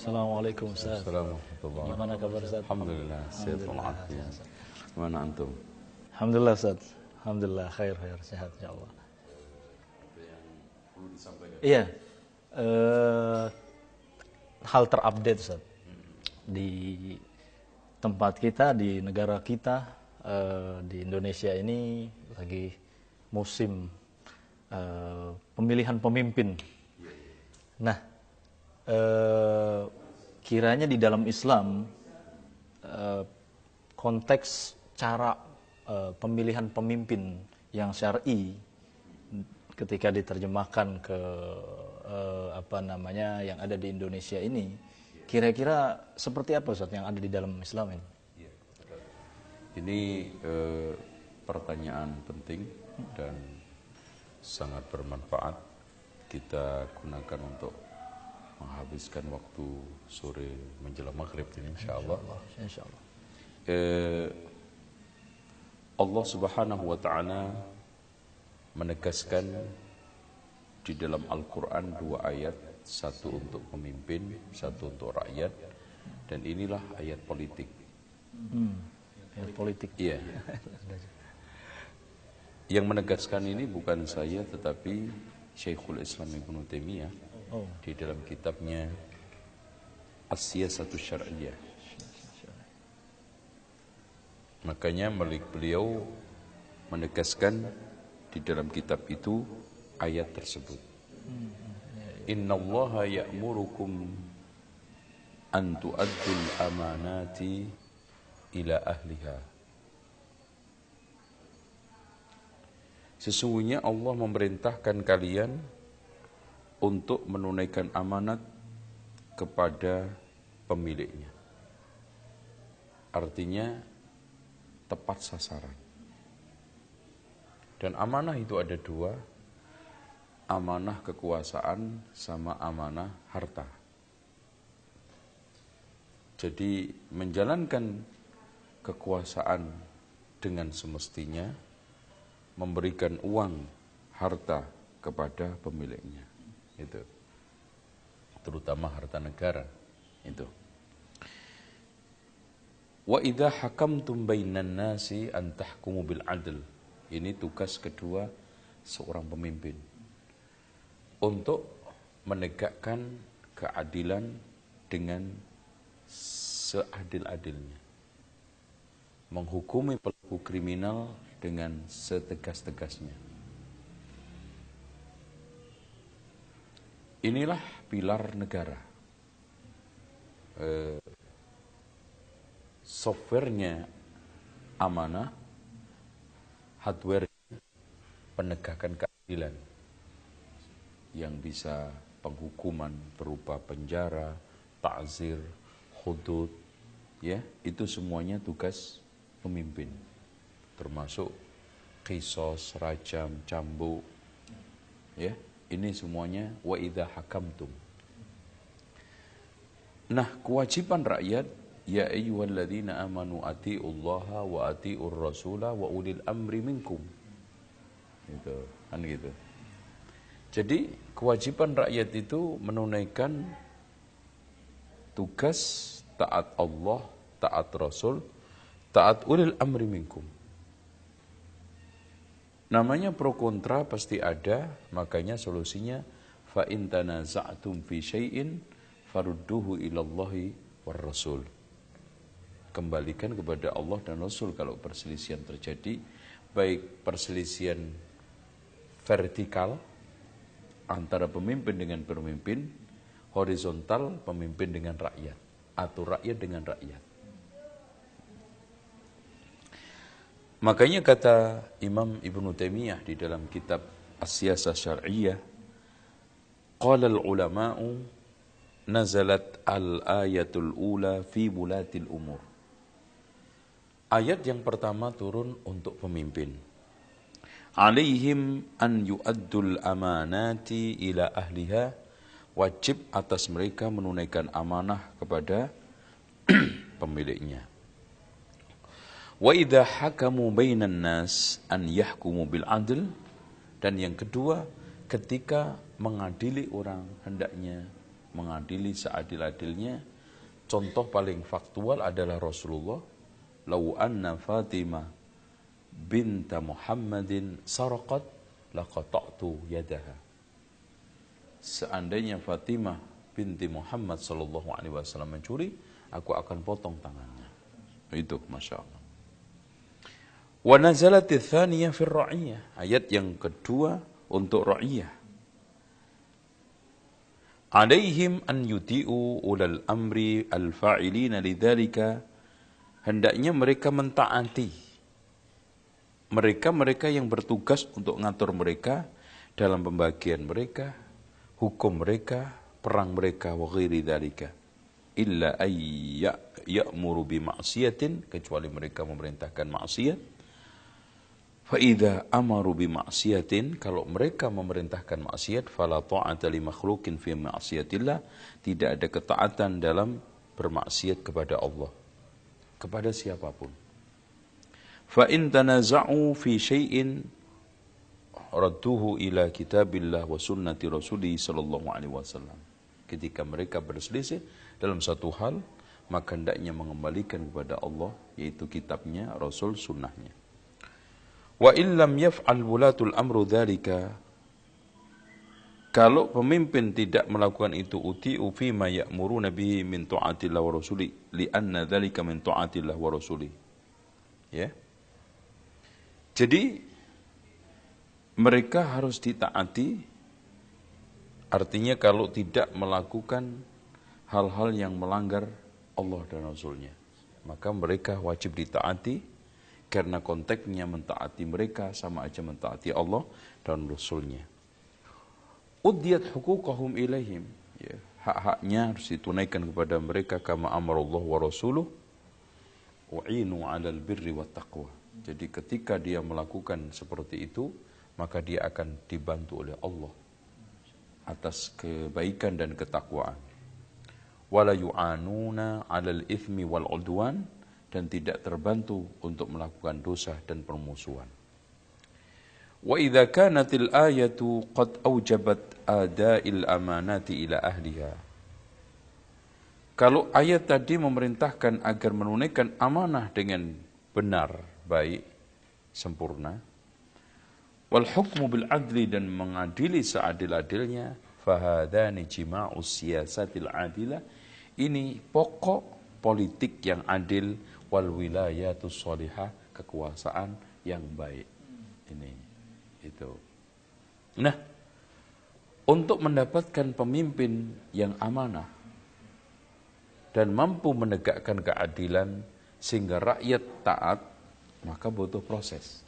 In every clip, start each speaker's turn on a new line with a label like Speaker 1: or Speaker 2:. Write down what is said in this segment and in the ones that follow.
Speaker 1: Assalamualaikum Ustaz.
Speaker 2: Assalamualaikum.
Speaker 1: Gimana kabar Ustaz?
Speaker 2: Alhamdulillah, sehat walafiat. Gimana antum?
Speaker 1: Alhamdulillah Ustaz. Alhamdulillah khair sehat insyaallah.
Speaker 2: Ada yang perlu disampaikan?
Speaker 1: Iya. Hal terupdate Ustaz. Di tempat kita, di negara kita, di Indonesia ini lagi musim pemilihan pemimpin. Nah, kiranya di dalam Islam konteks cara pemilihan pemimpin yang syar'i ketika diterjemahkan ke yang ada di Indonesia ini, kira-kira seperti apa Ustaz yang ada di dalam Islam ini?
Speaker 2: Ini pertanyaan penting dan sangat bermanfaat. Kita gunakan untuk menghabiskan waktu sore menjelang maghrib ini insyaallah.
Speaker 1: Insyaallah.
Speaker 2: Allah Subhanahu wa taala menegaskan di dalam Al-Qur'an 2 ayat, satu untuk pemimpin, satu untuk rakyat, dan inilah ayat politik.
Speaker 1: Ayat politik.
Speaker 2: Iya. Yang menegaskan ini bukan saya tetapi Syekhul Islam Ibnu Taimiyah di dalam kitabnya As-Siyasatus Syar'iyyah. Makanya beliau menegaskan di dalam kitab itu ayat tersebut. Innallaha ya'murukum an tu'addul amanati ila ahliha. Sesungguhnya Allah memerintahkan kalian untuk menunaikan amanat kepada pemiliknya. Artinya tepat sasaran. Dan amanah itu ada 2, amanah kekuasaan sama amanah harta. Jadi menjalankan kekuasaan dengan semestinya, memberikan uang, harta kepada pemiliknya. Itu. Terutama harta negara. Itu. Wa idza hakamtum bainan nasi an tahkumu bil adl. Ini tugas kedua seorang pemimpin. Untuk menegakkan keadilan dengan seadil-adilnya. Menghukumi pelaku kriminal dengan setegas-tegasnya. Inilah pilar negara. Softwarenya amanah, hardware penegakan keadilan yang bisa penghukuman berupa penjara, ta'zir, hudud, ya, itu semuanya tugas pemimpin. Termasuk qisas, rajam, cambuk, ya, ini semuanya wa idza hakamtum. Nah, kewajiban rakyat, ya ayyuhalladzina amanu atiullaha wa atiur rasula wa ulil amri minkum. Gitu, kan gitu. Jadi, kewajiban rakyat itu menunaikan tugas taat Allah, taat Rasul, taat ulil amri minkum. Namanya pro kontra pasti ada, makanya solusinya fa in tanaza'tum fi syai'in farudduhu ilallahi war rasul. Kembalikan kepada Allah dan Rasul kalau perselisihan terjadi, baik perselisihan vertikal antara pemimpin dengan pemimpin, horizontal pemimpin dengan rakyat, atau rakyat dengan rakyat. Makanya kata Imam Ibnu Taimiyah di dalam kitab As-Siyasah Syar'iyyah, qala al-ulama'u nazalat al-ayatul ula fi bulatil umur. Ayat yang pertama turun untuk pemimpin. Alaihim an yu'addul amanati ila ahliha, wajib atas mereka menunaikan amanah kepada pemiliknya. Wa idza hakamu bainan nas an yahkumu bil adl, dan yang kedua ketika mengadili orang hendaknya mengadili seadil-adilnya. Contoh paling faktual adalah Rasulullah, "Lau anna Fatimah binta Muhammadin saraqat laqata'tu yadaha." Seandainya Fatimah binti Muhammad sallallahu alaihi wasallam mencuri, aku akan potong tangannya. Itu Masya Allah. Wa nazalat tsaniyah fi ra'iyah. Ayat yang kedua untuk ra'iyah. Alaihim an yuti'u ulal amri al-fa'ilina lidzalika. Hendaknya mereka mentaati mereka yang bertugas untuk mengatur mereka dalam pembagian mereka, hukum mereka, perang mereka, wa ghairi dzalika. Illa ay ya'muru bi ma'siyatin, kecuali mereka memerintahkan maksiat. Fa idza amaru bi ma'siyatin, kalau mereka memerintahkan maksiat, fala ta'ata li makhluqin fi ma'siyatillah, tidak ada ketaatan dalam bermaksiat kepada Allah, kepada siapapun. Fa in tanaza'u fi syai'in radduhu ila kitabillah wa sunnati rasulih sallallahu alaihi wasallam. Ketika mereka berselisih dalam satu hal, maka hendaknya mengembalikan kepada Allah, yaitu kitabnya, Rasul, sunnahnya. Wa illam yaf'al wulatul amru dzalika, kalau pemimpin tidak melakukan itu, uti'u fima ya'muruna bihi min ta'atillah wa rasuli, li'anna dzalika min ta'atillah wa rasuli. Ya. Jadi mereka harus ditaati, artinya kalau tidak melakukan hal-hal yang melanggar Allah dan Rasulnya, maka mereka wajib ditaati, karena konteksnya mentaati mereka sama aja mentaati Allah dan Rasulnya. Udiyat huquqahum ilaihim, ya, hak-haknya harus ditunaikan kepada mereka, kama amarallahu wa rasuluh wa'inu 'alal birri wat taqwa. Jadi ketika dia melakukan seperti itu, maka dia akan dibantu oleh Allah atas kebaikan dan ketakwaan. Wala yu'anuna 'alal itsmi wal 'udwan, dan tidak terbantu untuk melakukan dosa dan permusuhan. Wa idza kanatil ayatu qad aujabat ada'il amanati ila ahliha. Kalau ayat tadi memerintahkan agar menunaikan amanah dengan benar, baik, sempurna, wal hukmu bil adli, dan mengadili seadil-adilnya, fahadani jima'us siyasatil adilah, ini pokok politik yang adil, wal wilayatus sholihah, kekuasaan yang baik. Ini itu. Nah, untuk mendapatkan pemimpin yang amanah dan mampu menegakkan keadilan sehingga rakyat taat, maka butuh proses.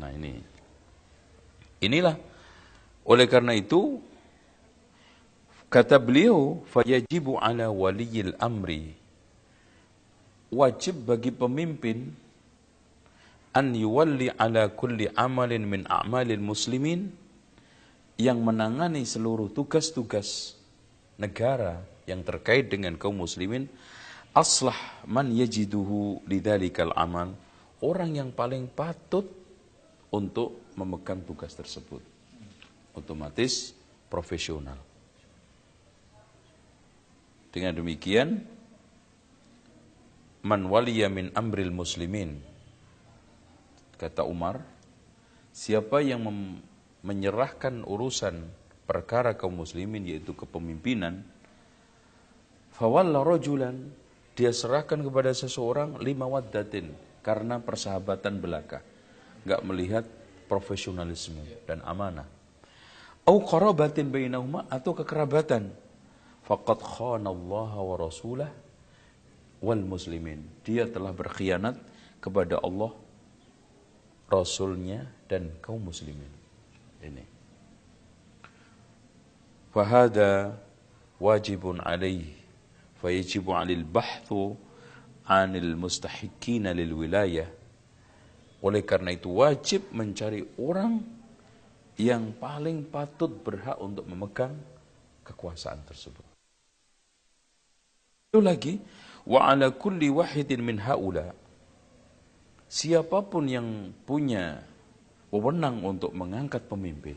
Speaker 2: Nah, inilah oleh karena itu kata beliau, fayajibu ala waliyil amri, wajib bagi pemimpin an yuwalli ala kulli amalin min a'malil muslimin, yang menangani seluruh tugas-tugas negara yang terkait dengan kaum muslimin, aslah man yajiduhu lidzalikal amal, orang yang paling patut untuk memegang tugas tersebut, otomatis profesional. Dengan demikian, man waliya min amril muslimin, kata Umar, siapa yang menyerahkan urusan perkara kaum muslimin, yaitu kepemimpinan, fawalla rajulan, dia serahkan kepada seseorang, lima waddatin, karena persahabatan belaka, enggak melihat profesionalisme dan amanah, au qarabatin bainahuma, atau kekerabatan, faqad khanallaha wa rasulah wal muslimin, dia telah berkhianat kepada Allah, Rasulnya, dan kaum muslimin. Ini fahada wajibun alaih, fayajibu alil bahthu anil mustahiqina lil wilayah. Oleh karena itu wajib mencari orang yang paling patut berhak untuk memegang kekuasaan tersebut. Itu lagi, wa ala kulli wahidin min haula, siapapun yang punya wewenang untuk mengangkat pemimpin,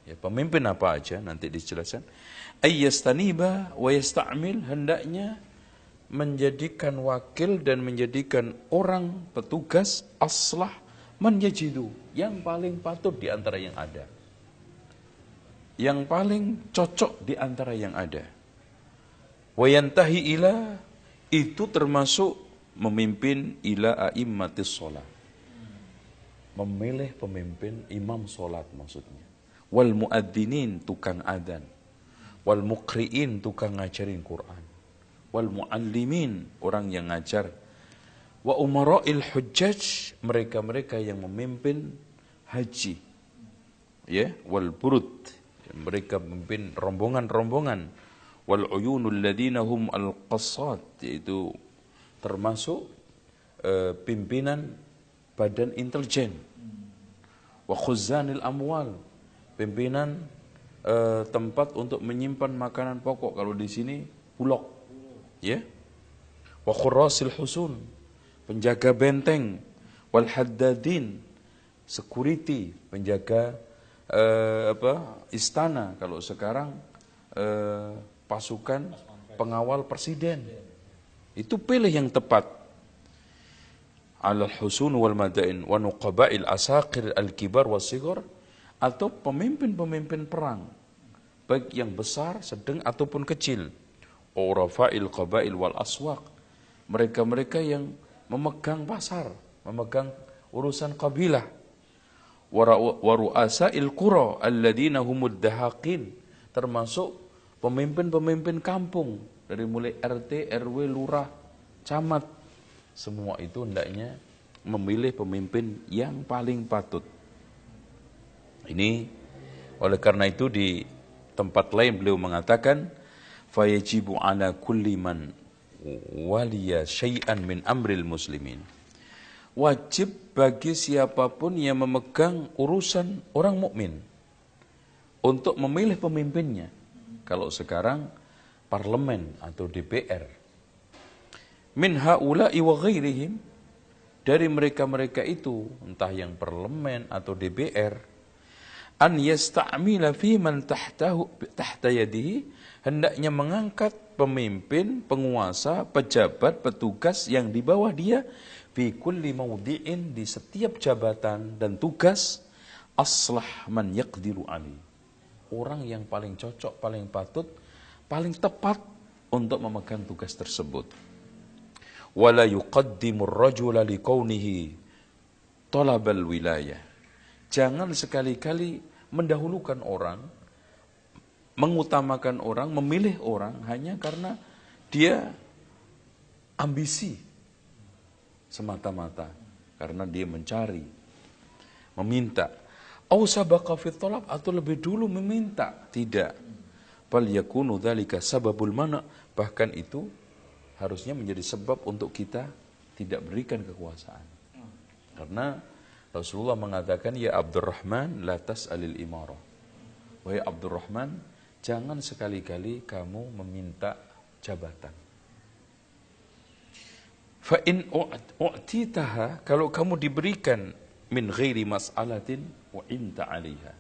Speaker 2: Ya, pemimpin apa aja nanti dijelaskan. Ayyastaniba wa yasta'mil, hendaknya menjadikan wakil dan menjadikan orang petugas aslah man yajidu, yang paling patut di antara yang ada. Yang paling cocok di antara yang ada. Wa yantahi ila, itu termasuk memimpin ila a'immatis shalah. Memilih pemimpin imam salat maksudnya. Wal muadzinin, tukang adzan. Wal muqri'in, tukang ngajarin Quran. Wal muallimin, orang yang ngajar. Wa umara'il hujjaj, mereka-mereka yang memimpin haji. Ya, wal burud, mereka memimpin rombongan-rombongan. Wal uyunul ladina hum al-qassad, yaitu termasuk pimpinan badan intelijen. Wa khuzanil amwal, pimpinan tempat untuk menyimpan makanan pokok, kalau di sini bulog, ya. Wa khurrasil husun, penjaga benteng. Wal haddadin, security, penjaga istana, kalau sekarang pasukan pengawal presiden. Itu pilih yang tepat. Alal husun wal madain wa nuqaba'il asaqir al-kibar was-sighar, atau pemimpin-pemimpin perang, baik yang besar, sedang ataupun kecil. Urafa'il qabail wal aswaq, mereka-mereka yang memegang pasar, memegang urusan kabilah. Wa ru'asa'il qura alladina humud dahaqin, termasuk pemimpin-pemimpin kampung, dari mulai RT, RW, lurah, camat, semua itu hendaknya memilih pemimpin yang paling patut. Ini oleh karena itu di tempat lain beliau mengatakan, fayajibu ala kulli man waliya syai'an min amril muslimin, wajib bagi siapapun yang memegang urusan orang mukmin untuk memilih pemimpinnya. Kalau sekarang parlemen atau DPR, min haula'i wa ghairihim, dari mereka-mereka itu, entah yang parlemen atau DPR, an yasta'mila fi man tahta yadihi, hendaknya mengangkat pemimpin, penguasa, pejabat, petugas yang di bawah dia, fi kulli mawdi'in, di setiap jabatan dan tugas, aslah man yaqdiru ali, orang yang paling cocok, paling patut, paling tepat untuk memegang tugas tersebut. Wala yuqaddimur rajula liqaunihi talabal wilayah, jangan sekali-kali mendahulukan orang, mengutamakan orang, memilih orang hanya karena dia ambisi semata-mata, karena dia mencari, meminta. Au sabaqa fit talab, atau lebih dulu meminta. Tidak. Bal yakunu dzalika sababul mana', bahkan itu harusnya menjadi sebab untuk kita tidak berikan kekuasaan. Karena Rasulullah mengatakan, ya Abdurrahman la tas'alil imarah, wahai Abdurrahman, jangan sekali-kali kamu meminta jabatan. Fa in u'titaha, kalau kamu diberikan min ghairi mas'alatin wa inta 'alaiha,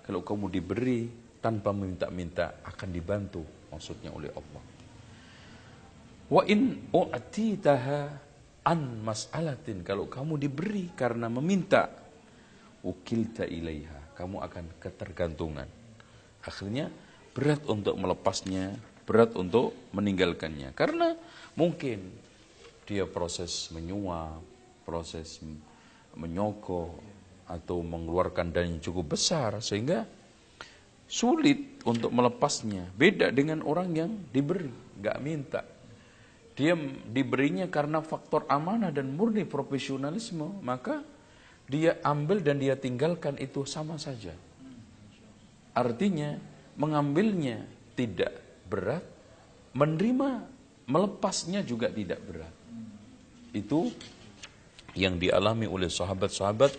Speaker 2: kalau kamu diberi tanpa minta-minta, akan dibantu maksudnya oleh Allah. Wa in u'titaha an mas'alatin, kalau kamu diberi karena meminta, ukilta ilaiha, kamu akan ketergantungan. Akhirnya berat untuk melepasnya, berat untuk meninggalkannya. Karena mungkin dia proses menyuap, proses menyogok, atau mengeluarkan dana yang cukup besar, sehingga sulit untuk melepasnya. Beda dengan orang yang diberi, gak minta. Dia diberinya karena faktor amanah dan murni profesionalisme, maka dia ambil dan dia tinggalkan, itu sama saja. Artinya mengambilnya tidak berat, menerima, melepasnya juga tidak berat. Itu yang dialami oleh sahabat-sahabat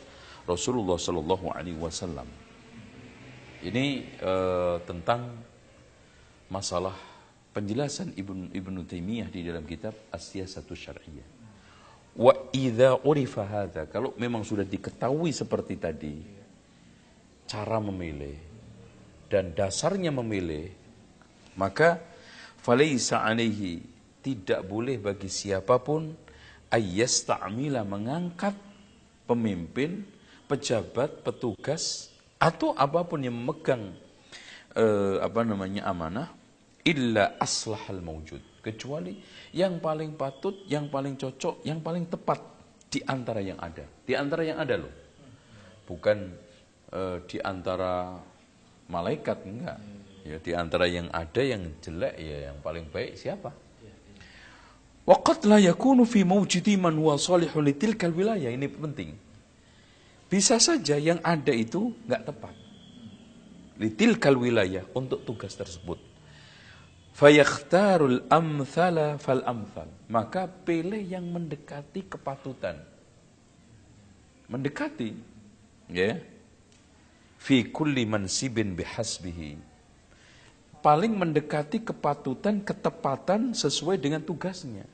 Speaker 2: Rasulullah Sallallahu Alaihi Wasallam. Ini tentang masalah penjelasan Ibnu Taimiyah di dalam kitab As-Siyasatus Syar'iyyah. Wa idza urifa hadza, kalau memang sudah diketahui seperti tadi cara memilih, dan dasarnya memilih, maka falaisa alaihi, tidak boleh bagi siapapun ayyasta'mila, mengangkat pemimpin, pejabat, petugas atau apapun yang memegang amanah, illa aslahal maujud, kecuali yang paling patut, yang paling cocok, yang paling tepat di antara yang ada. Di antara yang ada loh. Bukan di antara malaikat, enggak. Ya, di antara yang ada yang jelek, ya yang paling baik siapa? Wa qad la yakunu fi mawjidi man huwa salihun li tilkal wilayah. Ini penting. Bisa saja yang ada itu enggak tepat. Li tilkal wilayah, untuk tugas tersebut. Fayakhtarul amthala fal amthal. Maka pilih yang mendekati kepatutan. Mendekati, ya. Fi kulli mansibin bihasbihi. Paling mendekati kepatutan, ketepatan sesuai dengan tugasnya.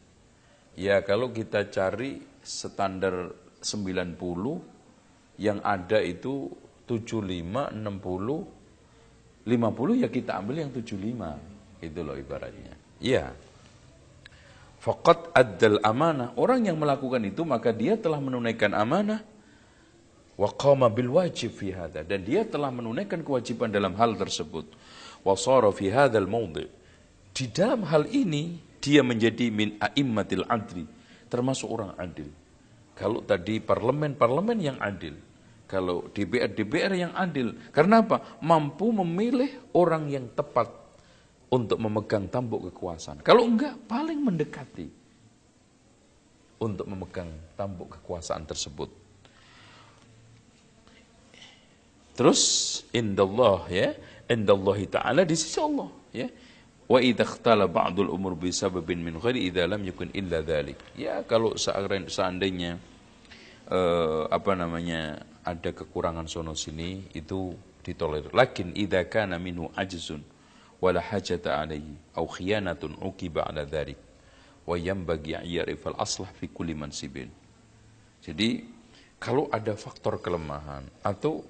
Speaker 2: Ya, kalau kita cari standar 90, yang ada itu 75, 60, 50, ya kita ambil yang 75. Itu loh ibaratnya. Ya. Faqad addal amanah. Orang yang melakukan itu, maka dia telah menunaikan amanah. Wa qama bil wajib fi hadha, dan dia telah menunaikan kewajiban dalam hal tersebut. Wa shara fi hadzal mawdi'. Di dalam hal ini dia menjadi min a'immatil adli, termasuk orang adil. Kalau tadi parlemen yang adil, kalau DPR yang adil. Karena apa? Mampu memilih orang yang tepat untuk memegang tampuk kekuasaan. Kalau enggak, paling mendekati untuk memegang tampuk kekuasaan tersebut. Terus indallah, ya, indallahi ta'ala, di sisi Allah, ya. Wa idza ikhtala ba'dul umur bi sababin min ghairi idza lam yakun illa dzalik. Ya, kalau seandainya ada kekurangan sono sini, itu ditolerir. Lakin idza kana minhu ajzun wala hajata alaihi au khiyanatun uqiba ala dzalik wa yanbaghi ya'rifal aslah fi kulli mansibin. Jadi kalau ada faktor kelemahan atau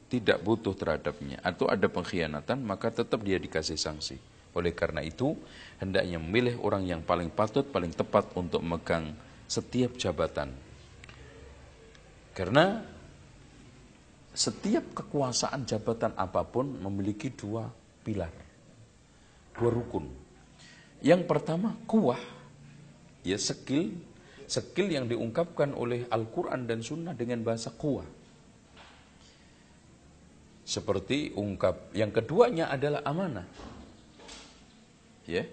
Speaker 2: tidak butuh terhadapnya atau ada pengkhianatan, maka tetap dia dikasih sanksi. Oleh karena itu, hendaknya memilih orang yang paling patut, paling tepat untuk memegang setiap jabatan. Karena setiap kekuasaan jabatan apapun memiliki dua pilar, dua rukun. Yang pertama, quwwah, ya, skill yang diungkapkan oleh Al-Quran dan Sunnah dengan bahasa quwwah. Seperti yang keduanya adalah amanah. Ya.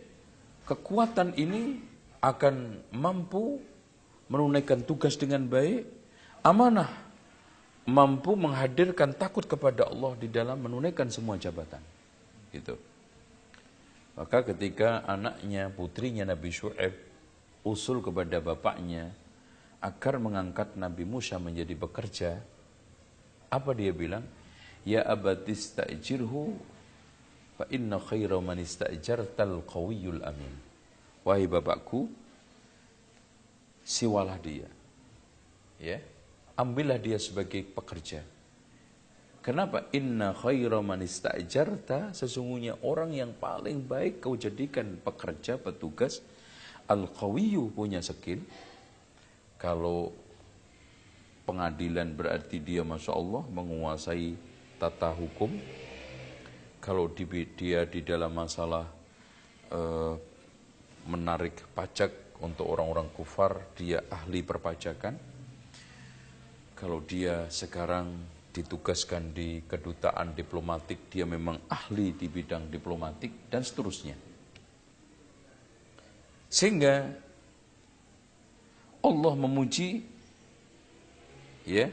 Speaker 2: Kekuatan ini akan mampu menunaikan tugas dengan baik. Amanah mampu menghadirkan takut kepada Allah di dalam menunaikan semua jabatan. Gitu. Maka ketika anaknya, putrinya Nabi Syu'aib usul kepada bapaknya agar mengangkat Nabi Musa menjadi pekerja, apa dia bilang? Ya abati ista'jirhu fa inna khaira man ista'jartal qawiyul amin. Wahai bapakku, siwalah dia. Ya, ambillah dia sebagai pekerja. Kenapa? Inna khaira man ista'jarta, sesungguhnya orang yang paling baik kau jadikan pekerja, petugas, al-qawiyyu, punya skill. Kalau pengadilan berarti dia Masya Allah menguasai tata hukum. Kalau dia di dalam masalah menarik pajak untuk orang-orang kufar, dia ahli perpajakan. Kalau dia sekarang ditugaskan di kedutaan diplomatik, dia memang ahli di bidang diplomatik, dan seterusnya. Sehingga Allah memuji, ya,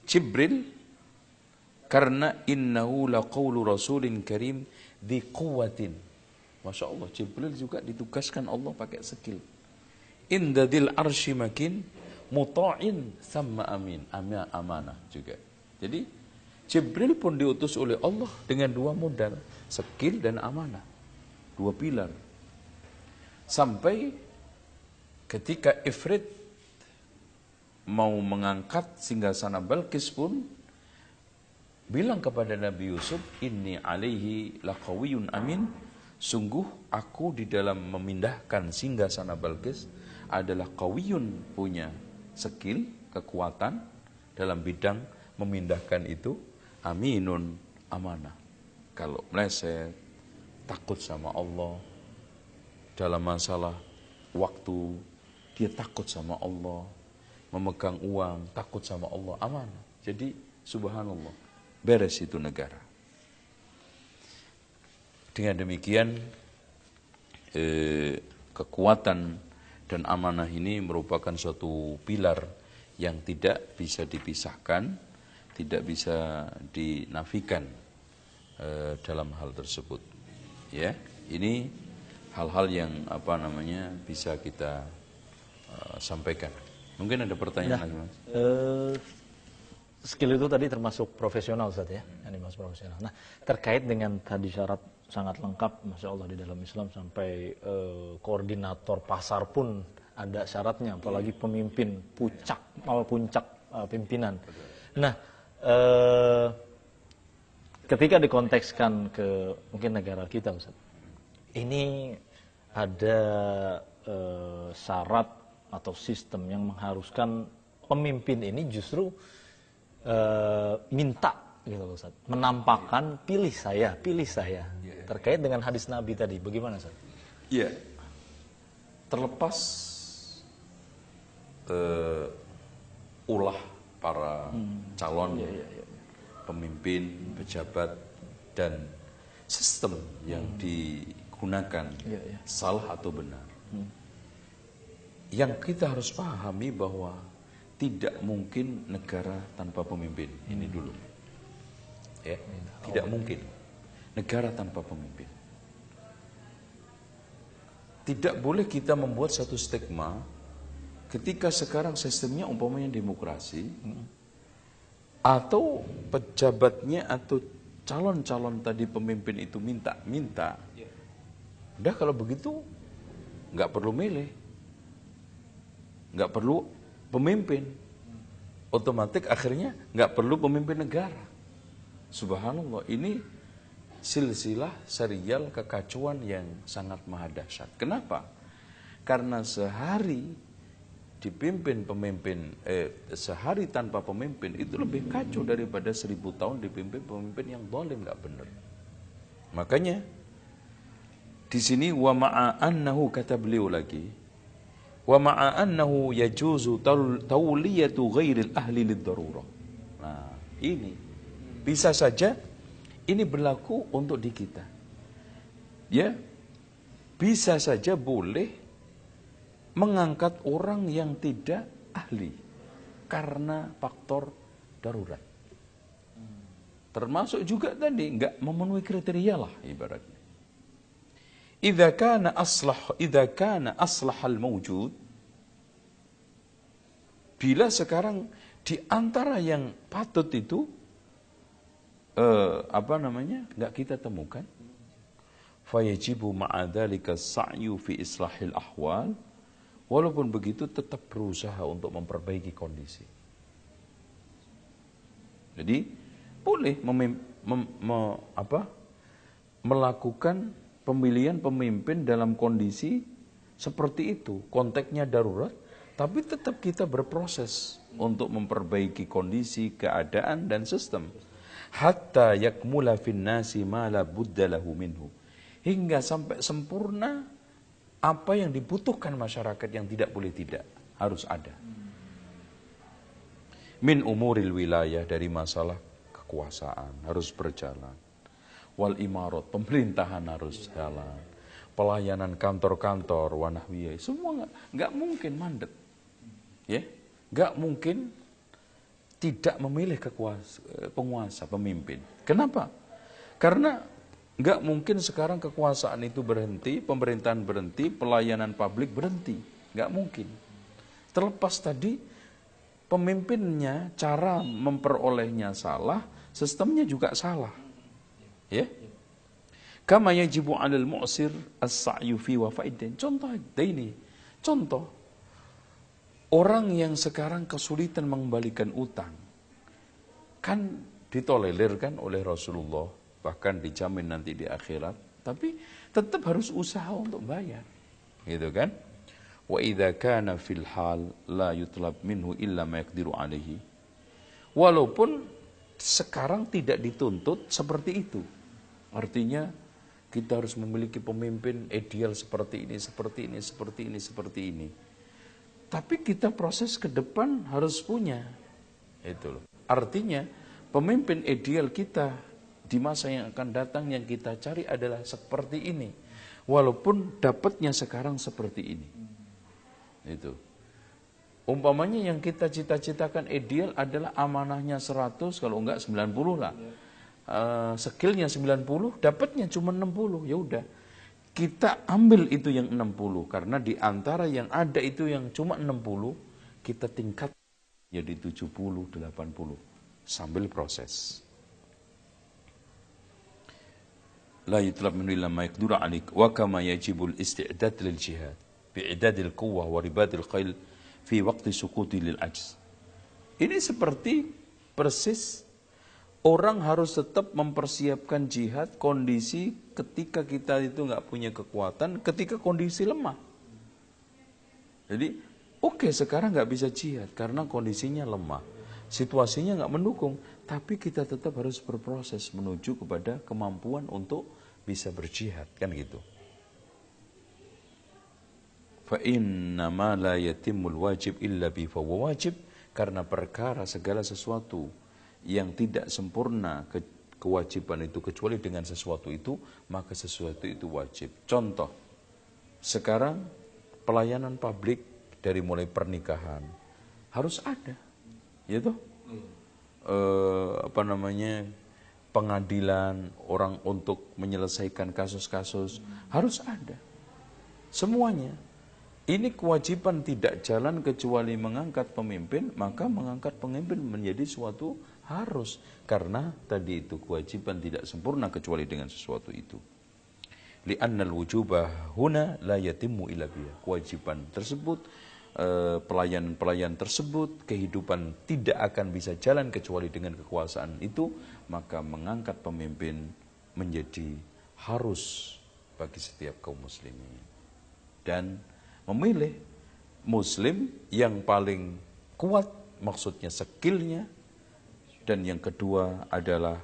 Speaker 2: Jibril, karena innahu laqawlu rasulin karim dhi quwwatin. Masya Allah, Jibril juga ditugaskan Allah pakai skill. Indadil arsy makin muta'in sama amin. Amanah juga. Jadi Jibril pun diutus oleh Allah dengan dua modal, skill dan amanah. Dua pilar. Sampai ketika Ifrit mau mengangkat singgasana Balqis pun bilang kepada Nabi Yusuf, inni alaihi laqawiyyun amin, sungguh aku di dalam memindahkan singgasana Balqis adalah qawiyyun, punya skill, kekuatan dalam bidang memindahkan itu, aminun, amanah. Kalau meleset, takut sama Allah, dalam masalah waktu dia takut sama Allah, memegang uang takut sama Allah, amanah. Jadi subhanallah, beres itu negara. Dengan demikian kekuatan dan amanah ini merupakan suatu pilar yang tidak bisa dipisahkan, tidak bisa dinafikan dalam hal tersebut. Ya, ini hal-hal yang bisa kita sampaikan. Mungkin ada pertanyaan lagi, Mas?
Speaker 1: Skill itu tadi termasuk profesional, Ustaz, ya? Yang dimaksud profesional. Nah, terkait dengan tadi syarat sangat lengkap, Masya Allah, di dalam Islam sampai koordinator pasar pun ada syaratnya, apalagi pemimpin puncak pimpinan. Nah, ketika dikontekskan ke mungkin negara kita, Ustaz, ini ada syarat atau sistem yang mengharuskan pemimpin ini justru minta gitu, Ustaz, menampakkan pilih saya. Terkait dengan hadis Nabi tadi, bagaimana, Ustaz?
Speaker 2: Iya. Terlepas ulah para calon pemimpin, pejabat dan sistem yang digunakan salah atau benar. Yang kita harus pahami bahwa tidak mungkin negara tanpa pemimpin. Ini dulu. Ya, tidak mungkin negara tanpa pemimpin. Tidak boleh kita membuat satu stigma ketika sekarang sistemnya umpamanya demokrasi, atau pejabatnya atau calon-calon tadi pemimpin itu minta. Udah kalau begitu nggak perlu milih, nggak perlu pemimpin, otomatis akhirnya nggak perlu pemimpin negara. Subhanallah, ini silsilah serial kekacauan yang sangat maha dahsyat. Kenapa? Karena sehari dipimpin pemimpin, sehari tanpa pemimpin itu lebih kacau daripada 1000 tahun dipimpin pemimpin yang zalim, nggak benar. Makanya di sini wa ma'annahu, kata beliau lagi, wa ma'annahu yajuzu tawliyatu ghairil ahli lid-darurah. Nah, ini bisa saja ini berlaku untuk di kita. Ya. Bisa saja boleh mengangkat orang yang tidak ahli karena faktor darurat. Termasuk juga tadi enggak memenuhi kriteria lah ibaratnya. Idza kana aslah al-mawjud, bila sekarang di antara yang patut itu enggak kita temukan, fayajibu ma'a dzalika as-sa'yu fi islahil ahwal. Walaupun begitu tetap berusaha untuk memperbaiki kondisi. Jadi boleh melakukan pemilihan pemimpin dalam kondisi seperti itu, konteksnya darurat, tapi tetap kita berproses untuk memperbaiki kondisi, keadaan dan sistem. Hatta yakmula fin nasi ma la budda lahu minhu. Hingga sampai sempurna apa yang dibutuhkan masyarakat yang tidak boleh tidak, harus ada. Min umuril wilayah, dari masalah kekuasaan harus berjalan. Wal imarat, pemerintahan harus jalan. Pelayanan kantor-kantor, wanahwiyah, semua nggak mungkin mandek. Ya, nggak mungkin tidak memilih penguasa, pemimpin. Kenapa? Karena nggak mungkin sekarang kekuasaan itu berhenti, pemerintahan berhenti, pelayanan publik berhenti. Nggak mungkin. Terlepas tadi pemimpinnya, cara memperolehnya salah, sistemnya juga salah. Ya. Kama yajibu 'alal mu'sir as-sa'yu fi wafa'iddin. Contoh ini. Contoh. Orang yang sekarang kesulitan mengembalikan utang. Kan ditolelirkan oleh Rasulullah, bahkan dijamin nanti di akhirat, tapi tetap harus usaha untuk bayar, gitu kan? Wa idza kana fil hal la yutlab minhu illa ma yaqdiru alaihi. Walaupun sekarang tidak dituntut seperti itu. Artinya kita harus memiliki pemimpin ideal seperti ini, seperti ini, seperti ini, seperti ini. Tapi kita proses ke depan harus punya. Itu loh. Artinya pemimpin ideal kita di masa yang akan datang yang kita cari adalah seperti ini. Walaupun dapatnya sekarang seperti ini. Itu. Umpamanya yang kita cita-citakan ideal adalah amanahnya 100, kalau enggak 90 lah. Skillnya 90, dapatnya cuma 60, ya udah. Kita ambil itu yang 60, karena di antara yang ada itu yang cuma 60, kita tingkat jadi 70, 80, sambil proses. La yutlab min illa ma yaqdiru alik wa kama yajibul isti'dad lil jihad bi'idadil quwwah wa ribadil qail fi waqti sukuti lil ajz. Ini seperti persis orang harus tetap mempersiapkan jihad kondisi ketika kita itu nggak punya kekuatan, ketika kondisi lemah. Jadi, oke, sekarang nggak bisa jihad karena kondisinya lemah, situasinya nggak mendukung, tapi kita tetap harus berproses menuju kepada kemampuan untuk bisa berjihad, kan gitu. Fa inna ma la yatimul wajib illa bi fa wajib, karena perkara segala sesuatu yang tidak sempurna kewajiban itu kecuali dengan sesuatu itu, maka sesuatu itu wajib. Contoh, sekarang pelayanan publik dari mulai pernikahan harus ada, ya toh? Pengadilan orang untuk menyelesaikan kasus-kasus harus ada. Semuanya. Ini kewajiban tidak jalan kecuali mengangkat pemimpin, maka mengangkat pemimpin menjadi suatu harus. Karena tadi itu kewajiban tidak sempurna kecuali dengan sesuatu itu. Li'annal wujubah huna la yatimmu illa biha. Kewajiban tersebut, pelayan-pelayan tersebut, kehidupan tidak akan bisa jalan kecuali dengan kekuasaan itu, maka mengangkat pemimpin menjadi harus bagi setiap kaum muslimin. Dan memilih muslim yang paling kuat, maksudnya skillnya, dan yang kedua adalah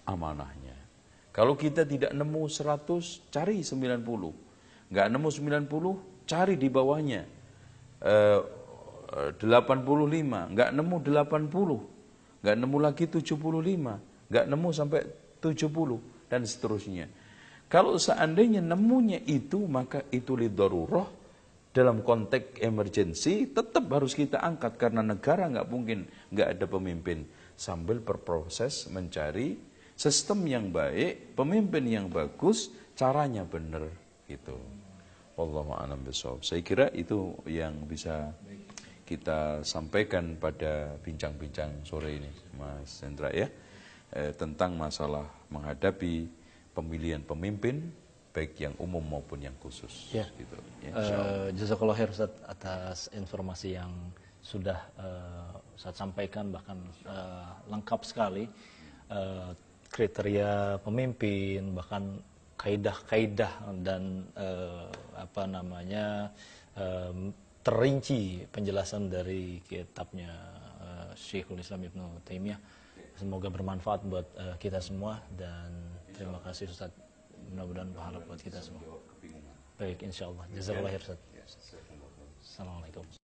Speaker 2: amanahnya. Kalau kita tidak nemu 100, cari 90. Nggak nemu 90, cari di bawahnya 85, nggak nemu 80, nggak nemu lagi 75, nggak nemu sampai 70, dan seterusnya. Kalau seandainya nemunya itu, maka itu lidarurah, dalam konteks emergensi tetap harus kita angkat karena negara nggak mungkin nggak ada pemimpin, sambil berproses mencari sistem yang baik, pemimpin yang bagus, caranya benar gitu. Wallahu a'lam bishawab. Saya kira itu yang bisa kita sampaikan pada bincang-bincang sore ini, Mas Hendra ya, tentang masalah menghadapi pemilihan pemimpin, baik yang umum maupun yang khusus.
Speaker 1: Ya.
Speaker 2: Gitu. Ya,
Speaker 1: Jazakallah khair Ustaz atas informasi yang sudah Ustaz sampaikan, bahkan lengkap sekali kriteria pemimpin, bahkan kaidah-kaidah dan terinci penjelasan dari kitabnya Syekhul Islam Ibnu Taimiyah. Semoga bermanfaat buat kita semua, dan terima kasih Ustaz. Mudah-mudahan pahala buat kita semua. Baik, insyaallah. Jazakallah khair Ustaz. Assalamualaikum.